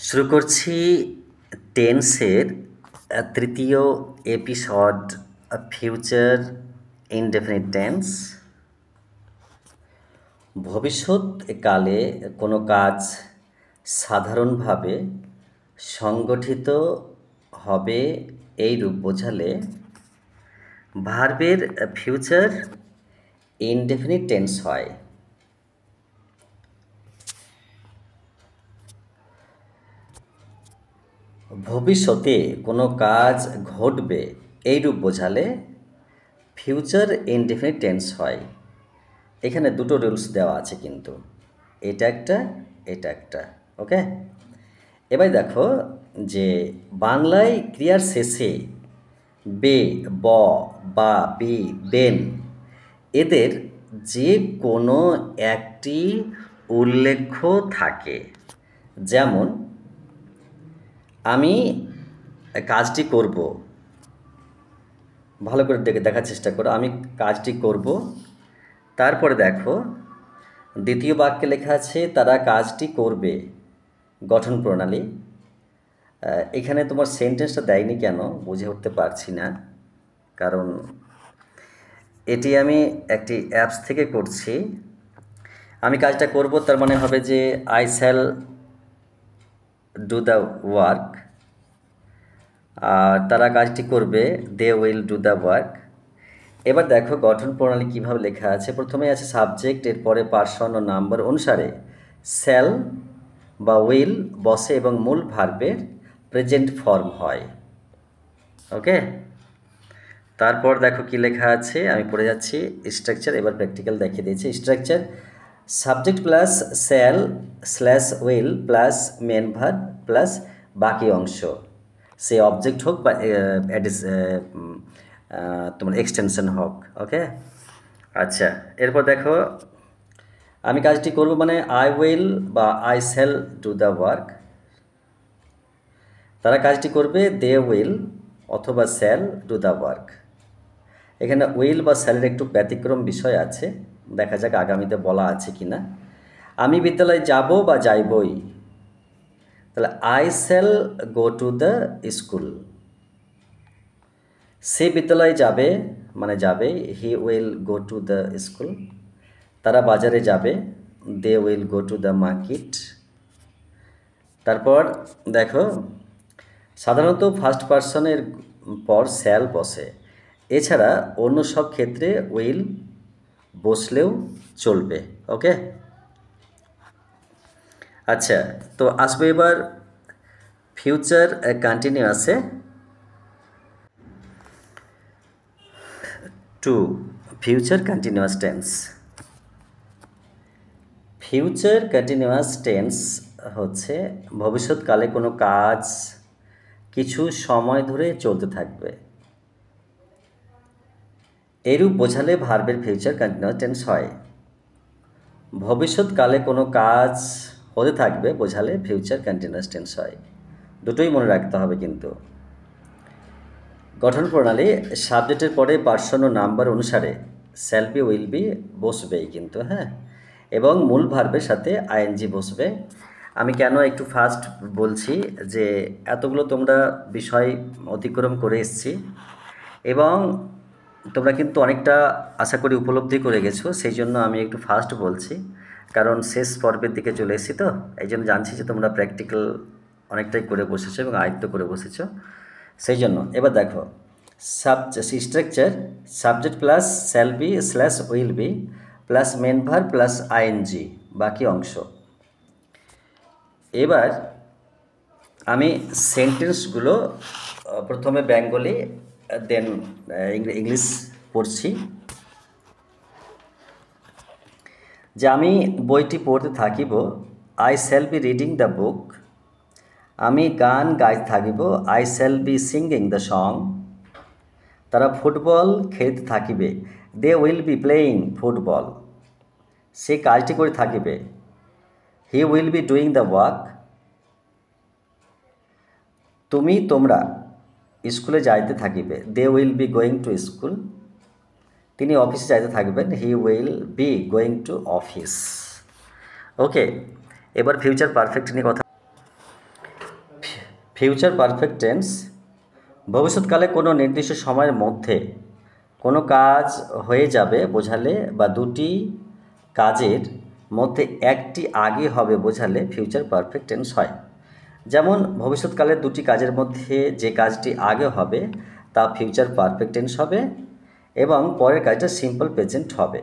শুরু করছি টেন্সের তৃতীয় এপিসোড ফিউচার ইনডেফিনিট টেন্স। ভবিষ্যৎকালে কোনো কাজ সাধারণভাবে সংগঠিত হবে এই রূপ বোঝালে ভার্বের ফিউচার ইনডেফিনিট টেন্স হয়। ভবিষ্যতে কোনো কাজ ঘটবে এই রূপ বোঝালে ফিউচার ইনডেফিনিট টেন্স হয়। এখানে দুটো রুলস দেওয়া আছে, কিন্তু এটা একটা ওকে। এবার দেখো যে বাংলায় ক্রিয়ার শেষে বে, ব, বা, বি, বেন এদের যে কোনো একটি উল্লেখ্য থাকে। যেমন আমি কাজটি করব, ভালো করে দেখার চেষ্টা করো, আমি কাজটি করব। তারপরে দেখো দ্বিতীয় বাক্যে লেখা আছে তারা কাজটি করবে, গঠন প্রণালী। এখানে তোমার সেন্টেন্সটা দেয়নি কেন বুঝে উঠতে পারছি না, কারণ এটি আমি একটি অ্যাপস থেকে করছি। আমি কাজটা করব তার মানে হবে যে I shall do the work, আর তারা কাজটি করবে they will do the work. এবার দেখো গঠন প্রণালী কীভাবে লেখা আছে। প্রথমে আছে সাবজেক্ট, এরপরে পার্সন ও নাম্বার অনুসারে শ্যাল বা উইল বসে এবং মূল ভার্বের প্রেজেন্ট ফর্ম হয়। ওকে, তারপর দেখো কি লেখা আছে, আমি পড়ে যাচ্ছি। স্ট্রাকচার এবার প্র্যাকটিক্যাল দেখিয়ে দিয়েছি। Structure subject plus shall slash will plus main verb plus বাকি অংশ, সে অবজেক্ট হোক বা তোমার এক্সটেনশন হোক। ওকে, আচ্ছা, এরপর দেখো আমি কাজটি করব মানে আই উইল বা I shall do the work. তারা কাজটি করবে দে উইল অথবা শ্যাল ডু দ্য ওয়ার্ক। এখানে উইল বা শ্যালের একটু ব্যতিক্রম বিষয় আছে, দেখা যাক আগামীতে বলা আছে কি না। আমি বিদ্যালয়ে যাব বা যাইবই, তাহলে I shall go to the school. সে বিদ্যালয়ে যাবে মানে যাবে, he will go to the school. তারা বাজারে যাবে, they will go to the market. তারপর দেখো সাধারণত ফার্স্ট পার্সনের পর শ্যাল বসে, এছাড়া অন্য সব ক্ষেত্রে উইল বসলেও চলবে। ওকে, আচ্ছা, তো আসবে এবার ফিউচার কন্টিনিউয়াসে। Two future continuous tense. Future continuous tense হচ্ছে ভবিষ্যৎকালে কোনো কাজ কিছু সময় ধরে চলতে থাকবে এরূপ বোঝালে ভার্বের ফিউচার কন্টিনিউয়াস টেন্স হয়। ভবিষ্যৎকালে কোনো কাজ হতে থাকবে বোঝালে ফিউচার কন্টিনিউয়াস টেন্স হয়। দুটোই মনে রাখতে হবে কিন্তু। গঠন প্রণালী সাবজেক্টের পরে পার্সন ও নাম্বার অনুসারে শ্যাল বি উইল বি বসবেই কিন্তু, হ্যাঁ, এবং মূল ভার্বের সাথে আইএনজি বসবে। আমি কেন একটু ফাস্ট বলছি যে এতগুলো তোমরা বিষয় অতিক্রম করে এসেছি এবং তোমরা কিন্তু অনেকটা আশা করি উপলব্ধি করে গেছো, সেই জন্য আমি একটু ফাস্ট বলছি, কারণ শেষ পর্বের দিকে চলে এসেছি। তো এই জন্য জানছি যে তোমরা প্র্যাকটিক্যাল অনেকটাই করে বসেছো এবং আয়ত্ত করে বসেছো, সেই জন্য। এবার দেখো structure subject plus shall be slash will be plus main verb plus ING বাকি অংশ। এবার আমি সেন্টেন্সগুলো প্রথমে বেঙ্গলি দেন ইংলিশ পড়ছি। যে আমি বইটি পড়তে থাকিব, I shall be reading the book. আমি গান গাইতে থাকিব, I shall be singing the song. তারা ফুটবল খেলতে থাকিবে, they will be playing football. সে কাজটি করে থাকিবে, he will be doing the work. তোমরা স্কুলে যাইতে থাকিবে, they will be going to school. তিনি অফিসে যাইতে থাকবেন, he will be going to office. Okay, এবার ফিউচার পারফেক্ট নিয়ে কথা। ফিউচার পারফেক্ট টেন্স ভবিষ্যৎকালে কোনো নির্দিষ্ট সময়ের মধ্যে কোনো কাজ হয়ে যাবে বোঝালে বা দুটি কাজের মধ্যে একটি আগে হবে বোঝালে ফিউচার পারফেক্ট টেন্স হয়। যেমন ভবিষ্যৎকালের দুটি কাজের মধ্যে যে কাজটি আগে হবে তা ফিউচার পারফেক্ট টেন্স হবে এবং পরের কাজটা সিম্পল প্রেজেন্ট হবে।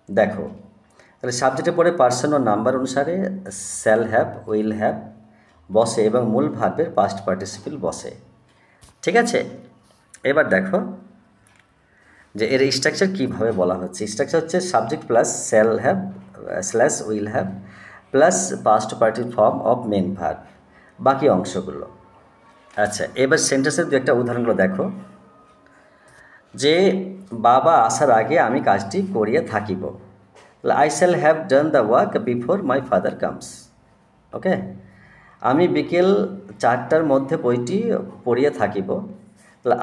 দেখো তাহলে সাবজেক্টের পরে পার্সন ও নাম্বার অনুসারে শ্যাল হ্যাভ, উইল হ্যাভ বসে এবং মূল ভার্বের পাস্ট পার্টিসিপল বসে। ঠিক আছে, এবার দেখো যে এর স্ট্রাকচার কীভাবে বলা হচ্ছে। স্ট্রাকচার হচ্ছে subject plus shall have slash will have plus past participle form of main verb, বাকি অংশগুলো। আচ্ছা, এবার সেন্টেন্সের দু একটা উদাহরণগুলো দেখো। যে বাবা আসার আগে আমি কাজটি করিয়া থাকিব, I shall have done the work before my father comes. Okay, আমি বিকেল 4টার মধ্যে বইটি পড়িয়া থাকিব,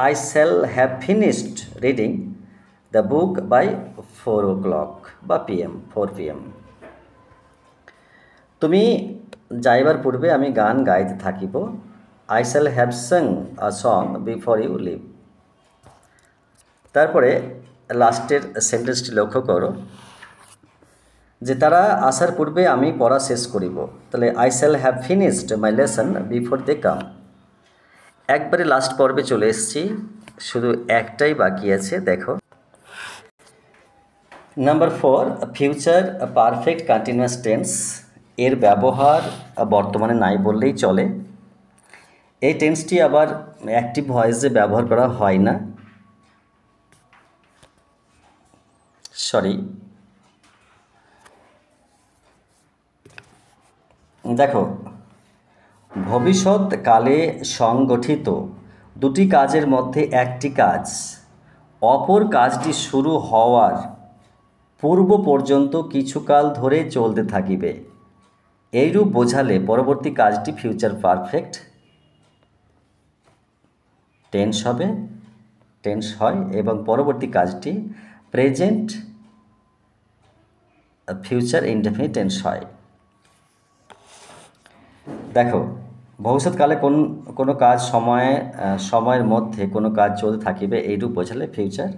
I shall have finished reading the book by 4 o'clock বা PM 4 PM। তুমি যাইবার পূর্বে আমি গান গাইতে থাকিব, I shall have sung a song before you leave. তারপরে লাস্টের সেন্টেন্সটি লক্ষ্য করো যে তারা আসার পূর্বে আমি পড়া শেষ করিব, তাহলে I shall have finished my lesson before they come. একবারে লাস্ট পর্বে চলে এসেছি, শুধু একটাই বাকি আছে, দেখো। Number 4, future perfect continuous tense এর ব্যবহার বর্তমানে নাই বললেই চলে। এই টেন্সটি আবার অ্যাক্টিভ ভয়েসে ব্যবহার করা হয় না, দেখো ভবিষ্যৎকালে সংগঠিত দুটি কাজের মধ্যে একটি কাজ অপর কাজটি শুরু হওয়ার পূর্ব পর্যন্ত কিছুকাল ধরে চলতে থাকিবে, এইরূপ বোঝালে পরবর্তী কাজটি ফিউচার পারফেক্ট টেন্স হয় এবং পরবর্তী কাজটি প্রেজেন্ট ফিউচার ইনডেফিনিট টেন্স হয়। দেখো ভবিষ্যৎকালে কোনো কাজ সময়ের মধ্যে কোনো কাজ চলতে থাকিবে, এইরূপ বোঝালে ফিউচার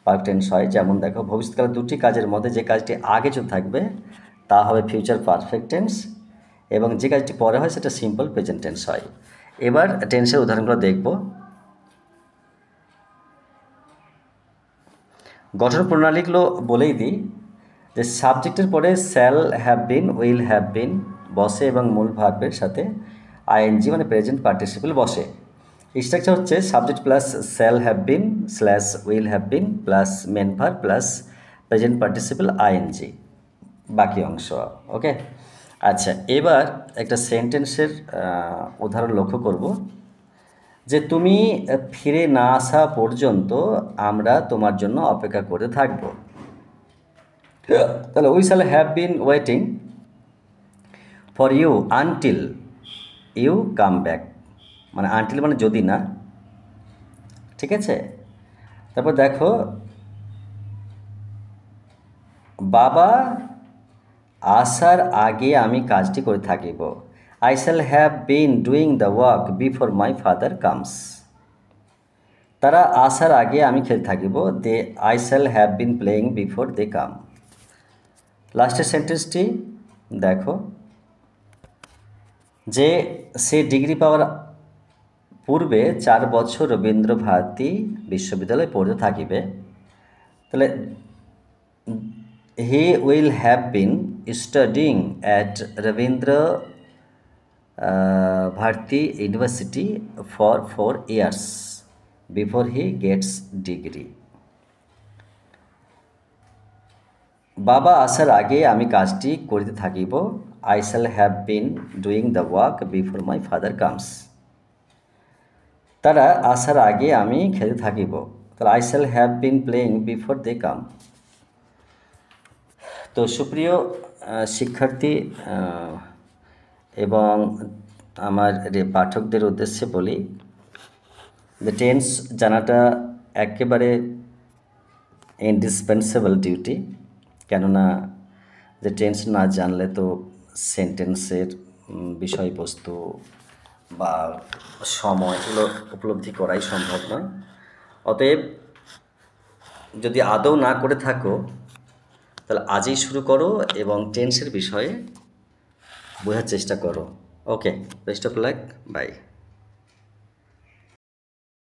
পারফেক্ট টেন্স হয়। যেমন দেখো ভবিষ্যৎকালে দুটি কাজের মধ্যে যে কাজটি আগে চলতে থাকবে তা হবে ফিউচার পারফেক্ট টেন্স এবং যে কাজটি পরে হয় সেটা সিম্পল প্রেজেন্ট টেন্স হয়। এবার টেন্সের উদাহরণগুলো দেখব। গঠন প্রণালীগুলো বলেই দিই যে সাবজেক্টের পরে shall have been, will have been বসে এবং মূল ভার্বের সাথে আইএনজি মানে প্রেজেন্ট পার্টিসিপল বসে। স্ট্রাকচার হচ্ছে subject plus shall have been slash will have been plus main verb plus present participle ING, বাকি অংশ। ওকে, আচ্ছা এবার একটা সেন্টেন্সের উদাহরণ লক্ষ্য করব যে তুমি ফিরে না আসা পর্যন্ত আমরা তোমার জন্য অপেক্ষা করতে থাকবো। তাহলে we shall have been waiting for you until you come back, মানে আনটিল মানে যদি না, ঠিক আছে। তারপর দেখো বাবা আসার আগে আমি কাজটি করে থাকিব, I shall have been doing the work before my father comes. তারা আসার আগে আমি খেলতে থাকিব, I shall have been playing before they come. লাস্টের সেন্টেন্সটি দেখো যে সে ডিগ্রি পাওয়ার পূর্বে 4 বছর রবীন্দ্র ভারতী বিশ্ববিদ্যালয়ে পড়তে থাকিবে, তাহলে he will have been studying at Rabindra Bharati university for 4 years before he gets degree. বাবা আসার আগে আমি কাজটি করিতে থাকিব, I shall have been doing the work before my father comes. তারা আসার আগে আমি খেলতে থাকিব, তাহলে I shall have been playing before they come. তো সুপ্রিয় শিক্ষার্থী এবং আমার পাঠকদের উদ্দেশ্যে বলি যে টেন্স জানাটা একেবারে ইন্ডিসপেন্সেবল ডিউটি, কেননা যে টেন্স না জানলে তো সেন্টেন্সের বিষয়বস্তু বা সময় এগুলো উপলব্ধি করাই সম্ভব নয়। অতএব যদি আদৌ না করে থাকো তাহলে আজই শুরু করো এবং টেন্সের বিষয়ে বোঝার চেষ্টা করো। ওকে, বেস্ট অফ লাক, বাই।